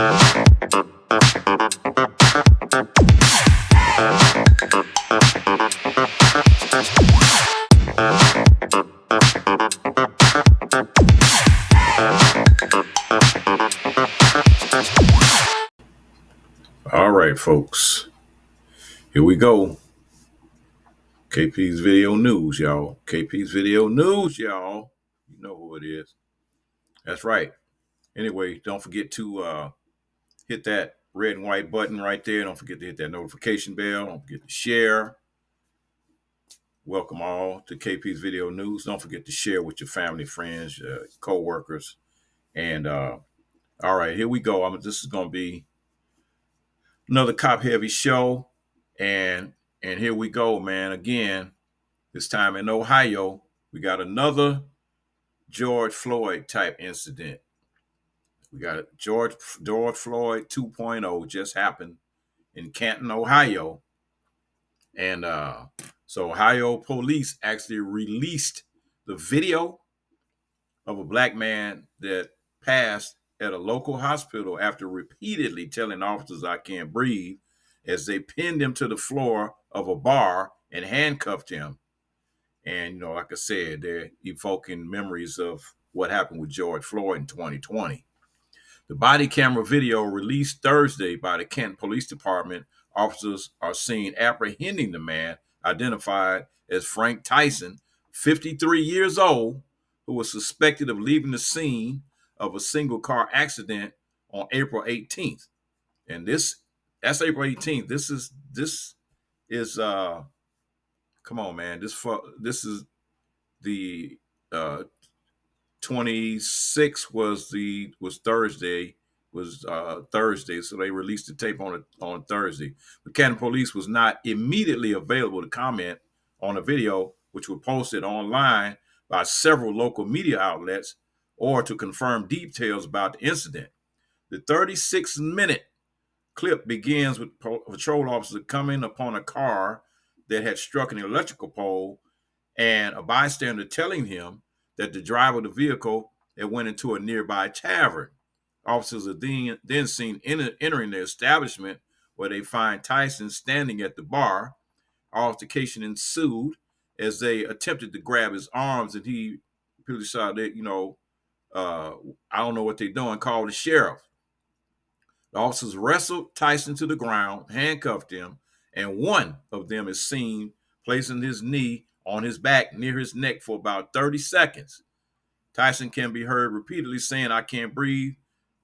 All right, folks, here we go. KP's Video News, y'all. KP's Video News, y'all. You know who it is. That's right. Anyway, don't forget to hit that red and white button right there. Don't forget to hit that notification bell. Don't forget to share. Welcome all to KP's Video News. Don't forget to share with your family, friends, co-workers. And all right, here we go. This is going to be another cop-heavy show. And here we go, man. Again, this time in Ohio, we got another George Floyd type incident. We got George Floyd 2.0 just happened in Canton, Ohio. And so Ohio police actually released the video of a black man that passed at a local hospital after repeatedly telling officers, "I can't breathe," as they pinned him to the floor of a bar and handcuffed him. And, like I said, they're evoking memories of what happened with George Floyd in 2020. The body camera video released Thursday by the Kent Police Department, officers are seen apprehending the man identified as Frank Tyson, 53 years old, who was suspected of leaving the scene of a single car accident on April 18th. And that's April 18th. This is come on, man. This is the 26th was Thursday, so they released the tape on Thursday. But Canton Police was not immediately available to comment on the video, which was posted online by several local media outlets, or to confirm details about the incident. The 36-minute clip begins with patrol officers coming upon a car that had struck an electrical pole, and a bystander telling him that the driver of the vehicle had went into a nearby tavern. Officers are then seen entering the establishment, where they find Tyson standing at the bar. Altercation ensued as they attempted to grab his arms, and he really saw that, I don't know what they're doing, called the sheriff. The officers wrestled Tyson to the ground, handcuffed him, and one of them is seen placing his knee on his back near his neck for about 30 seconds. Tyson can be heard repeatedly saying, "I can't breathe.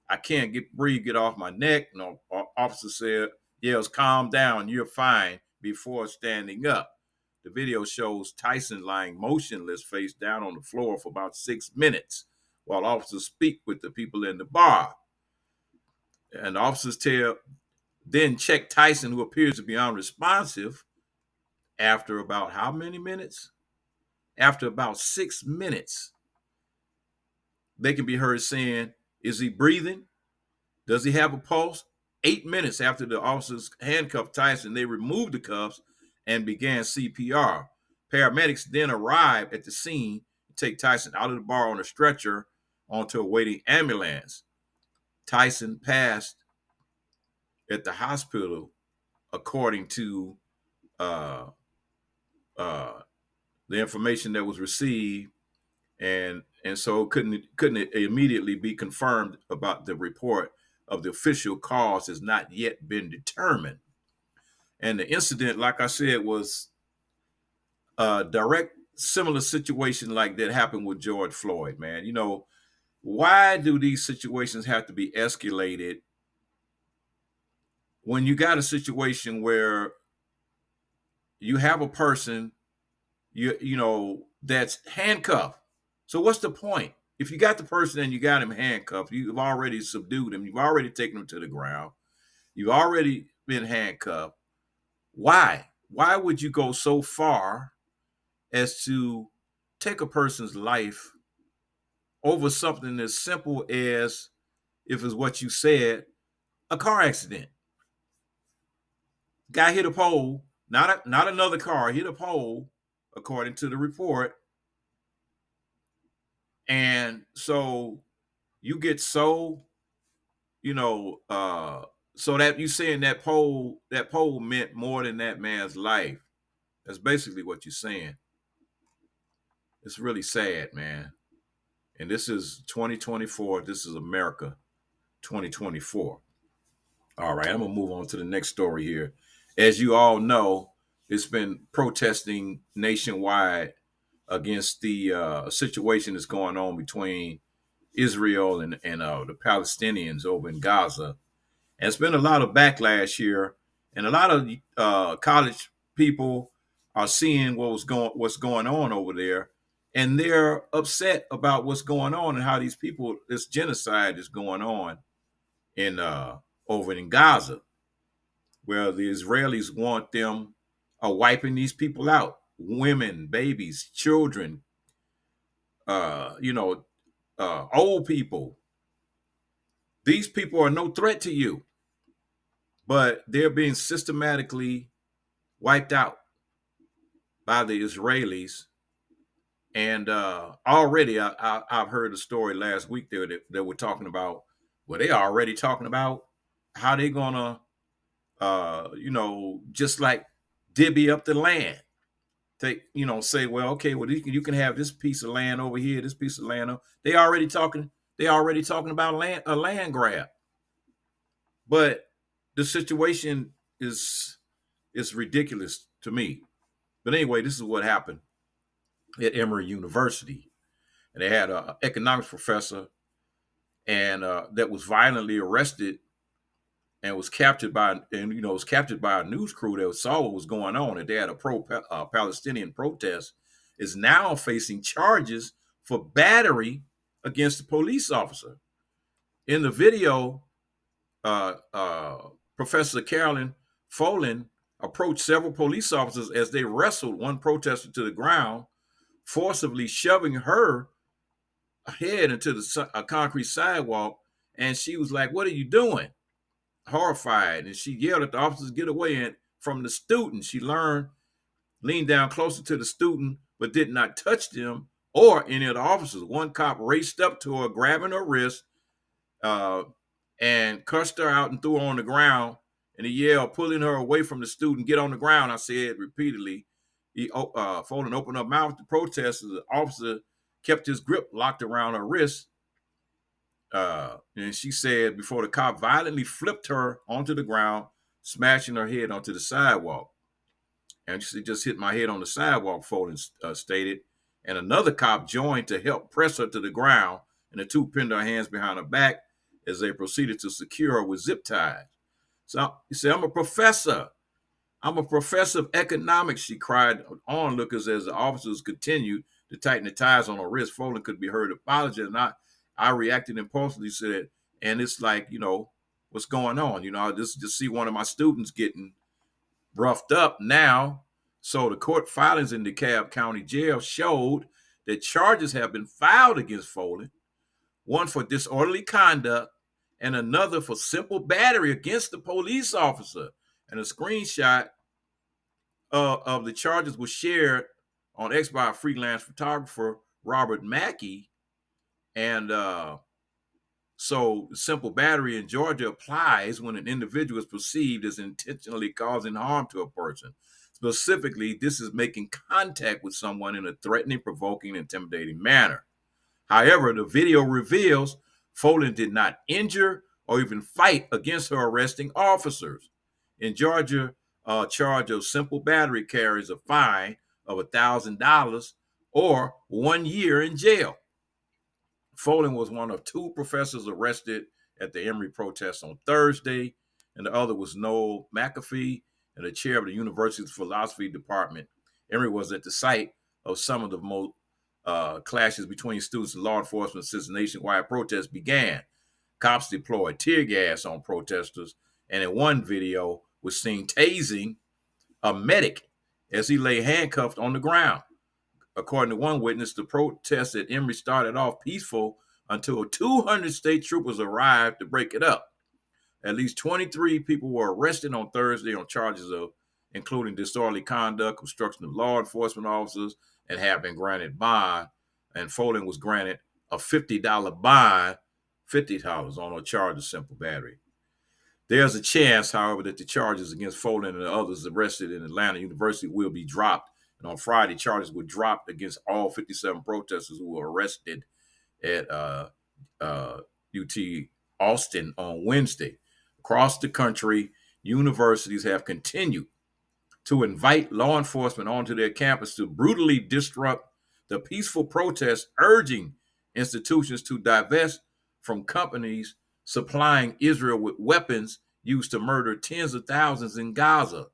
I can't breathe. Get off my neck." No, officer yells, "Calm down. You're fine," before standing up. The video shows Tyson lying motionless, face down on the floor for about 6 minutes, while officers speak with the people in the bar. And officers then check Tyson, who appears to be unresponsive, after about how many minutes? After about 6 minutes. They can be heard saying, "Is he breathing? Does he have a pulse?" 8 minutes after the officers handcuffed Tyson, they removed the cuffs and began CPR. Paramedics then arrive at the scene and take Tyson out of the bar on a stretcher onto a waiting ambulance. Tyson passed at the hospital, according to the information that was received, and so couldn't immediately be confirmed about the report of the official cause has not yet been determined. And the incident, like I said, was a direct similar situation like that happened with George Floyd, man. Why do these situations have to be escalated when you got a situation where you have a person that's handcuffed? So what's the point? If you got the person and you got him handcuffed, you've already subdued him, you've already taken him to the ground, you've already been handcuffed. Why? Why would you go so far as to take a person's life over something as simple as, if it's what you said, a car accident? Guy hit a pole, not another car, hit a pole, according to the report. And so you get so, you know, so that you saying that poll meant more than that man's life. That's basically what you're saying. It's really sad, man. And this is 2024. This is America 2024. All right, I'm gonna move on to the next story here. As you all know, it's been protesting nationwide against the situation that's going on between Israel and the Palestinians over in Gaza. And it's been a lot of backlash here, and a lot of college people are seeing what's going on over there, and they're upset about what's going on and how this genocide is going on in over in Gaza, where the Israelis want them wiping these people out, women, babies, children, you know, old people. These people are no threat to you, but they're being systematically wiped out by the Israelis. And already, I've heard a story last week there that were talking about, well, they are already talking about how they're gonna, you know, just like divvy up the land. Take, you know, say, well, okay, well, you can have this piece of land over here, this piece of land. They already talking. They already talking about a land grab. But the situation is ridiculous to me. But anyway, this is what happened at Emory University, and they had an economics professor, and that was violently arrested and was captured by, was captured by a news crew that saw what was going on. And they had a pro-Palestinian protest, is now facing charges for battery against a police officer. In the video, uh, uh, Professor Carolyn Folin approached several police officers as they wrestled one protester to the ground, forcibly shoving her head into a concrete sidewalk. And she was like, "What are you doing?" Horrified. And she yelled at the officers, "Get away." And from the student, she leaned down closer to the student, but did not touch them or any of the officers. One cop raced up to her, grabbing her wrist, uh, and cussed her out and threw her on the ground. And he yelled, pulling her away from the student, "Get on the ground," I said repeatedly. Folden opened her mouth to protest as the officer kept his grip locked around her wrist. And she said before the cop violently flipped her onto the ground, smashing her head onto the sidewalk. And she just hit my head on the sidewalk, Folden stated. And another cop joined to help press her to the ground, and the two pinned her hands behind her back as they proceeded to secure her with zip ties. So he said, "I'm a professor. I'm a professor of economics," she cried onlookers as the officers continued to tighten the ties on her wrist. Folden could be heard apologizing. And I reacted impulsively, said, and it's like, what's going on? I just see one of my students getting roughed up now. So the court filings in DeKalb County Jail showed that charges have been filed against Folden, one for disorderly conduct and another for simple battery against the police officer. And a screenshot of the charges was shared on X by a freelance photographer, Robert Mackey. And so simple battery in Georgia applies when an individual is perceived as intentionally causing harm to a person. Specifically, this is making contact with someone in a threatening, provoking, intimidating manner. However, the video reveals Folden did not injure or even fight against her arresting officers. In Georgia, a charge of simple battery carries a fine of $1,000 or 1 year in jail. Folden was one of two professors arrested at the Emory protest on Thursday, and the other was Noel McAfee, and the chair of the university's philosophy department. Emory was at the site of some of the most clashes between students and law enforcement since nationwide protests began. Cops deployed tear gas on protesters, and in one video was seen tasing a medic as he lay handcuffed on the ground. According to one witness, the protest at Emory started off peaceful until 200 state troopers arrived to break it up. At least 23 people were arrested on Thursday on charges of including disorderly conduct, obstruction of law enforcement officers, and have been granted bond. And Folden was granted a $50 bond $50 on a charge of simple battery. There's a chance, however, that the charges against Foley and the others arrested in Atlanta University will be dropped. And on Friday, charges were dropped against all 57 protesters who were arrested at UT Austin on Wednesday. Across the country, universities have continued to invite law enforcement onto their campus to brutally disrupt the peaceful protests, urging institutions to divest from companies supplying Israel with weapons used to murder tens of thousands in Gaza,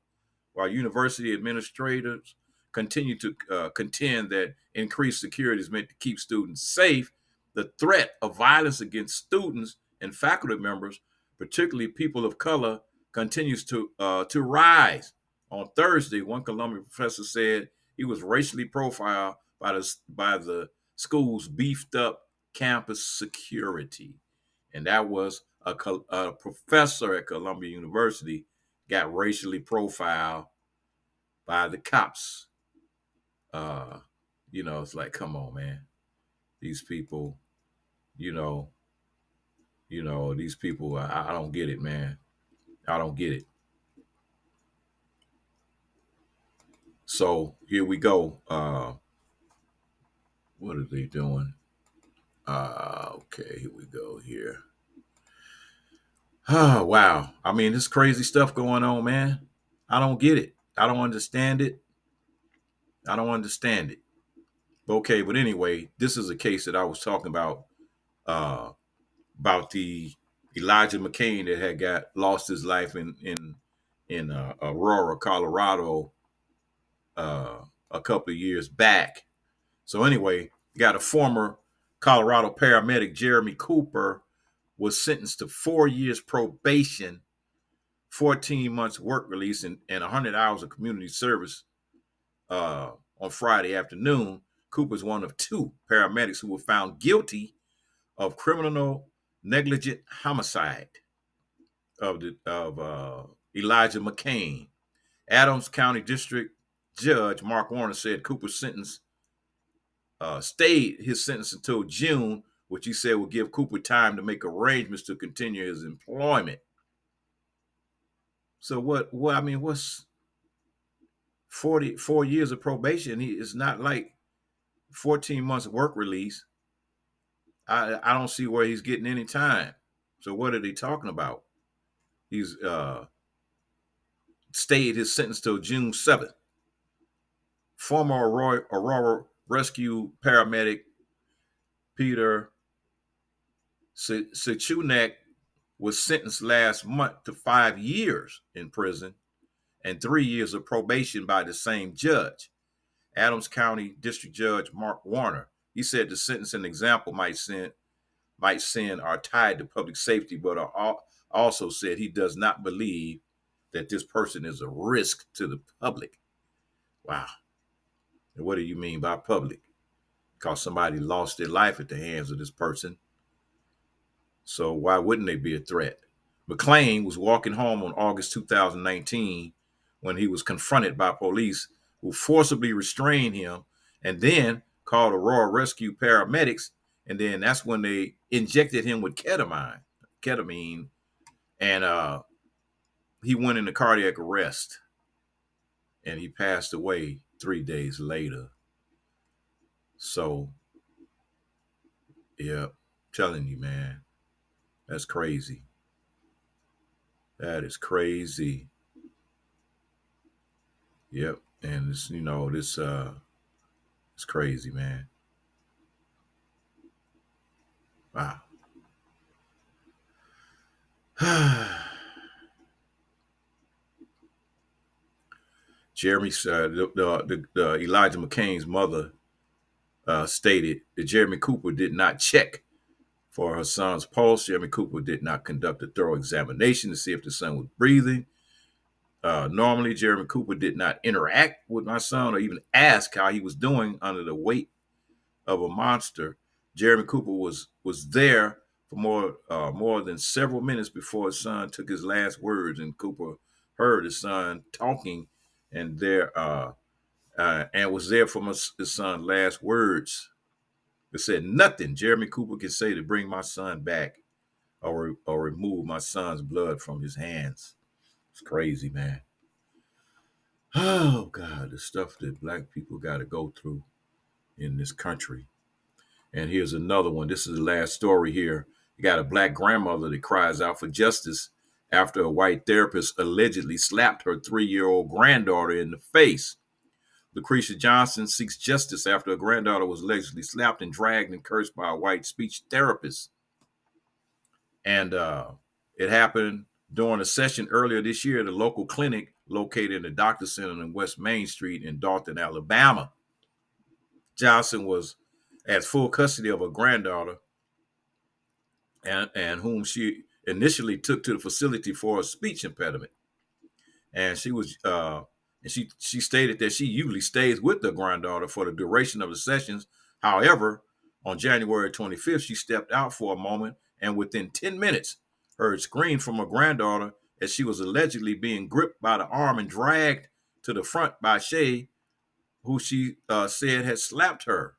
while university administrators continue to contend that increased security is meant to keep students safe. The threat of violence against students and faculty members, particularly people of color, continues to rise. On Thursday, one Columbia professor said he was racially profiled by the school's beefed up campus security, and that was a professor at Columbia University got racially profiled by the cops. It's like, come on, man. These people, you know, these people. I don't get it, man. I don't get it. So here we go. What are they doing? Okay, here we go. Here. Oh, wow. I mean, this crazy stuff going on, man. I don't get it. I don't understand it. I don't understand it. Okay, but anyway, this is a case that I was talking about the Elijah McClain that had got lost his life in Aurora, Colorado, a couple of years back. So anyway, you got a former Colorado paramedic, Jeremy Cooper, was sentenced to 4 years probation, 14 months work release, and 100 hours of community service on Friday afternoon. Cooper is one of two paramedics who were found guilty of criminal negligent homicide of Elijah McClain. Adams County District Judge Mark Warner said Cooper's sentence stayed his sentence until June, which he said would give Cooper time to make arrangements to continue his employment. So what I mean, what's 44 years of probation? It's not like 14 months work release. I don't see where he's getting any time. So what are they talking about? He's stayed his sentence till June 7th. Former Aurora Rescue paramedic Peter Sechunek was sentenced last month to 5 years in prison and 3 years of probation by the same judge. Adams County District Judge Mark Warner. He said the sentence and example might send are tied to public safety, but also said he does not believe that this person is a risk to the public. Wow. And what do you mean by public? Because somebody lost their life at the hands of this person. So why wouldn't they be a threat? McClain was walking home on August 2019 when he was confronted by police who forcibly restrained him and then called Aurora Rescue paramedics. And then that's when they injected him with ketamine, and he went into cardiac arrest, and he passed away 3 days later. So, yeah, telling you, man, that's crazy. That is crazy. Yep, and it's it's crazy, man. Wow. Jeremy, the Elijah McClain's mother stated that Jeremy Cooper did not check for her son's pulse. Jeremy Cooper did not conduct a thorough examination to see if the son was breathing. Normally, Jeremy Cooper did not interact with my son or even ask how he was doing under the weight of a monster. Jeremy Cooper was there for more than several minutes before his son took his last words, and Cooper heard his son talking, and was there for his son's last words. It said nothing Jeremy Cooper can say to bring my son back. or remove my son's blood from his hands. It's crazy, man. Oh, God, the stuff that black people got to go through in this country. And here's another one. This is the last story here. You got a black grandmother that cries out for justice after a white therapist allegedly slapped her 3-year-old granddaughter in the face. Lucretia Johnson seeks justice after her granddaughter was allegedly slapped and dragged and cursed by a white speech therapist. And it happened during a session earlier this year at a local clinic located in the Doctor Center in West Main Street in Dalton, Alabama. Johnson was at full custody of her granddaughter, and whom she initially took to the facility for a speech impediment. And she stated that she usually stays with the granddaughter for the duration of the sessions. However, on January 25th, she stepped out for a moment and within 10 minutes heard screams from her granddaughter as she was allegedly being gripped by the arm and dragged to the front by Shay, who she said had slapped her.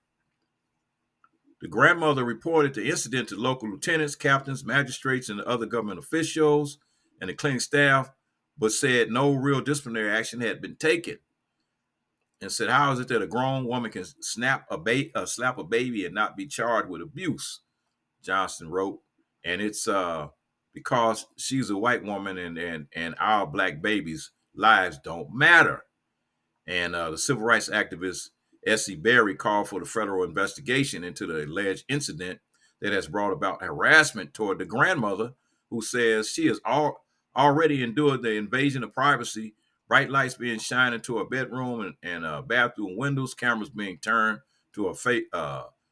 The grandmother reported the incident to local lieutenants, captains, magistrates, and other government officials and the clinic staff, but said no real disciplinary action had been taken. And said, how is it that a grown woman can slap a baby and not be charged with abuse? Johnson wrote, and it's because she's a white woman and our black babies' lives don't matter. And the civil rights activist S.C. Berry called for the federal investigation into the alleged incident that has brought about harassment toward the grandmother, who says she has already endured the invasion of privacy, bright lights being shined into her bedroom and bathroom windows, cameras being turned to her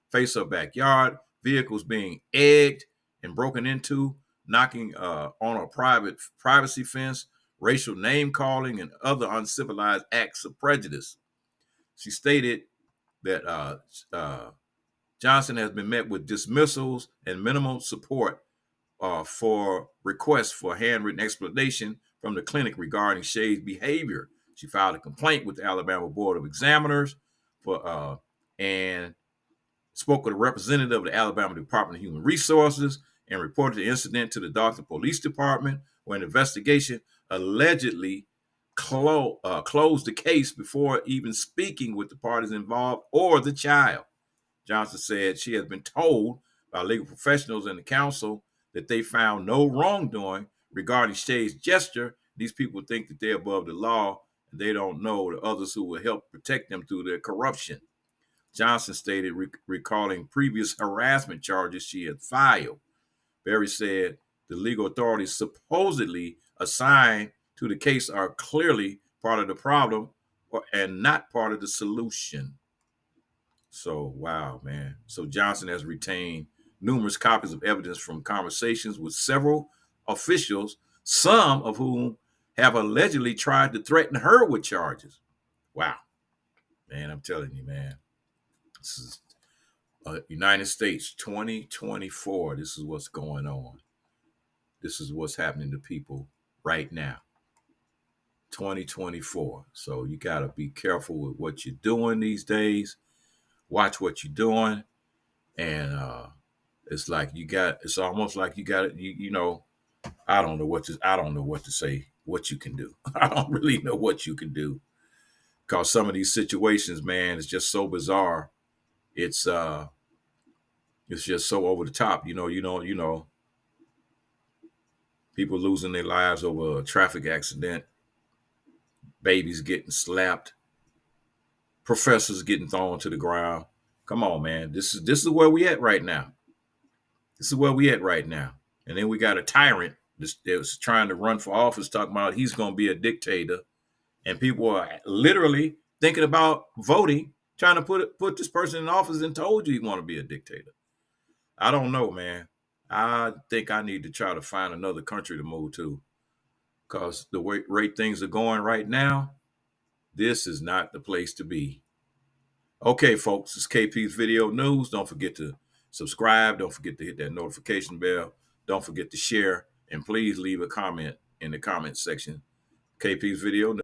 face her backyard, vehicles being egged and broken into, knocking on her privacy fence, racial name calling, and other uncivilized acts of prejudice. She stated that Johnson has been met with dismissals and minimal support for requests for handwritten explanation from the clinic regarding Shay's behavior. She filed a complaint with the Alabama Board of Examiners and spoke with a representative of the Alabama Department of Human Resources and reported the incident to the Dalton Police Department, where an investigation allegedly closed the case before even speaking with the parties involved or the child. Johnson said she has been told by legal professionals and the council that they found no wrongdoing regarding Shay's gesture. These people think that they're above the law and they don't know the others who will help protect them through their corruption. Johnson stated, recalling previous harassment charges she had filed. Berry said the legal authorities supposedly assigned to the case are clearly part of the problem and not part of the solution. So, wow, man. So Johnson has retained numerous copies of evidence from conversations with several officials, some of whom have allegedly tried to threaten her with charges. Wow. Man, I'm telling you, man. This is United States 2024. This is what's going on. This is what's happening to people right now. 2024. So you got to be careful with what you're doing these days. Watch what you're doing. And it's almost like you got it. You know, I don't know what to say, what you can do. I don't really know what you can do, because some of these situations, man, it's just so bizarre. It's just so over the top. You know, people losing their lives over a traffic accident, babies getting slapped, professors getting thrown to the ground. Come on, man. This is where we at right now. This is where we at right now. And then we got a tyrant that was trying to run for office, talking about he's going to be a dictator. And people are literally thinking about voting, trying to put this person in office, and told you he want to be a dictator. I don't know, man. I think I need to try to find another country to move to, because the way things are going right now, this is not the place to be. Okay, folks, it's KP's Video News. Don't forget to subscribe. Don't forget to hit that notification bell. Don't forget to share. And please leave a comment in the comment section. KP's Video News.